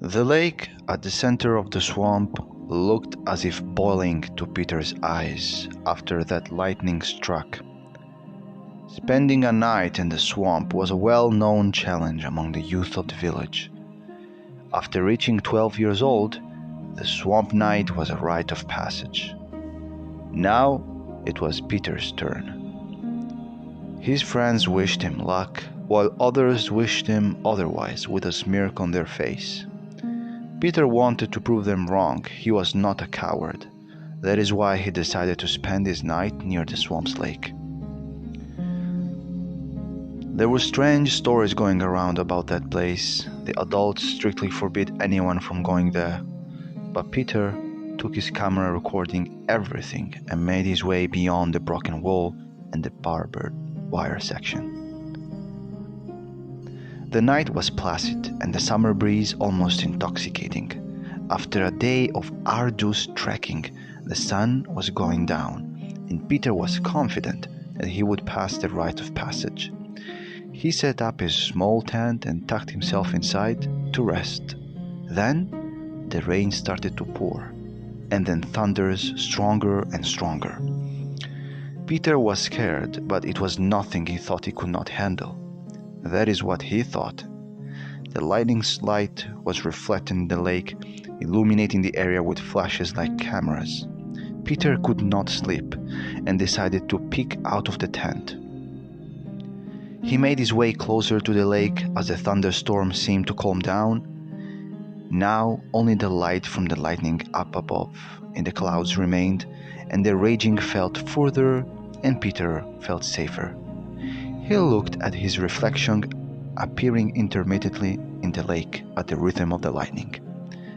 The lake at the center of the swamp looked as if boiling to Peter's eyes after that lightning struck. Spending a night in the swamp was a well-known challenge among the youth of the village. After reaching 12 years old, the swamp night was a rite of passage. Now it was Peter's turn. His friends wished him luck, while others wished him otherwise with a smirk on their face. Peter wanted to prove them wrong. He was not a coward. That is why he decided to spend his night near the swamp's lake. There were strange stories going around about that place. The adults strictly forbid anyone from going there. But Peter took his camera recording everything and made his way beyond the broken wall and the barbed wire section. The night was placid and the summer breeze almost intoxicating. After a day of arduous trekking, the sun was going down, and Peter was confident that he would pass the rite of passage. He set up his small tent and tucked himself inside to rest. Then the rain started to pour, and then thunders stronger and stronger. Peter was scared, but it was nothing he thought he could not handle. That is what he thought. The lightning's light was reflected in the lake, illuminating the area with flashes like cameras. Peter could not sleep and decided to peek out of the tent. He made his way closer to the lake as the thunderstorm seemed to calm down. Now only the light from the lightning up above in the clouds remained, and the raging felt further, and Peter felt safer. He looked at his reflection appearing intermittently in the lake at the rhythm of the lightning.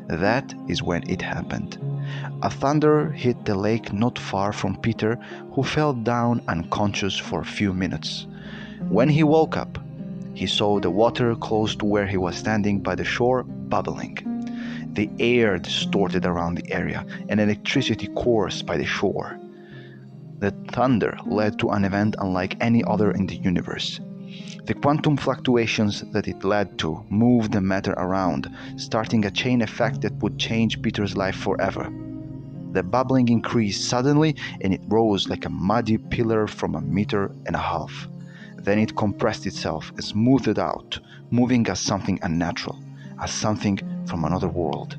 That is when it happened. A thunder hit the lake not far from Peter, who fell down unconscious for a few minutes. When he woke up, he saw the water close to where he was standing by the shore bubbling. The air distorted around the area, and electricity coursed by the shore. The thunder led to an event unlike any other in the universe. The quantum fluctuations that it led to moved the matter around, starting a chain effect that would change Peter's life forever. The bubbling increased suddenly, and it rose like a muddy pillar from 1.5 meters. Then it compressed itself and smoothed out, moving as something unnatural, as something from another world.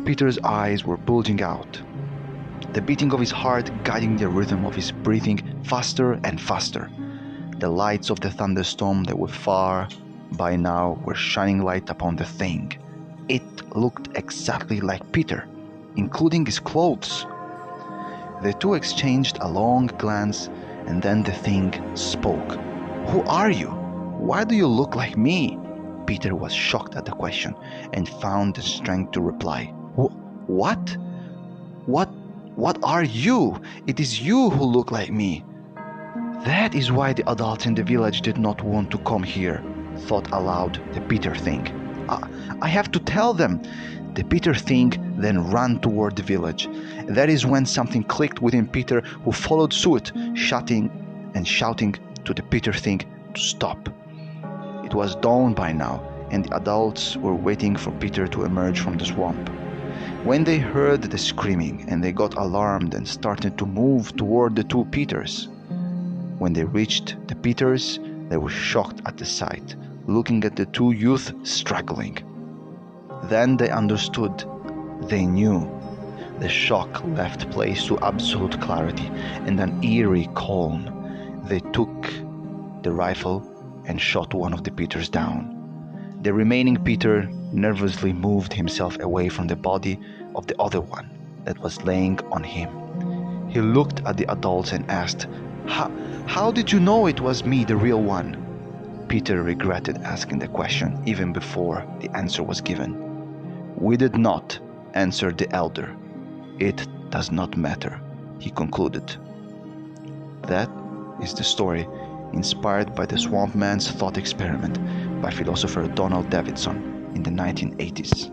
Peter's eyes were bulging out, the beating of his heart guiding the rhythm of his breathing faster and faster. The lights of the thunderstorm that were far by now were shining light upon the thing. It looked exactly like Peter, including his clothes. The two exchanged a long glance, and then the thing spoke. "Who are you? Why do you look like me?" Peter was shocked at the question and found the strength to reply. What? What are you? It is you who look like me." That is why the adults in the village did not want to come here, thought aloud the Peter thing. I have to tell them. The Peter thing then ran toward the village. That is when something clicked within Peter, who followed suit, shouting to the Peter thing to stop. It was dawn by now, and the adults were waiting for Peter to emerge from the swamp. When they heard the screaming, and they got alarmed and started to move toward the two Peters. When they reached the Peters, they were shocked at the sight, looking at the two youth struggling. Then they understood. They knew. The shock left place to absolute clarity and an eerie calm. They took the rifle and shot one of the Peters down. The remaining Peter nervously moved himself away from the body of the other one that was laying on him. He looked at the adults and asked, How did you know it was me, the real one?" Peter regretted asking the question even before the answer was given. "We did not," answered the elder. "It does not matter," he concluded. That is the story inspired by the Swampman's thought experiment by philosopher Donald Davidson in the 1980s.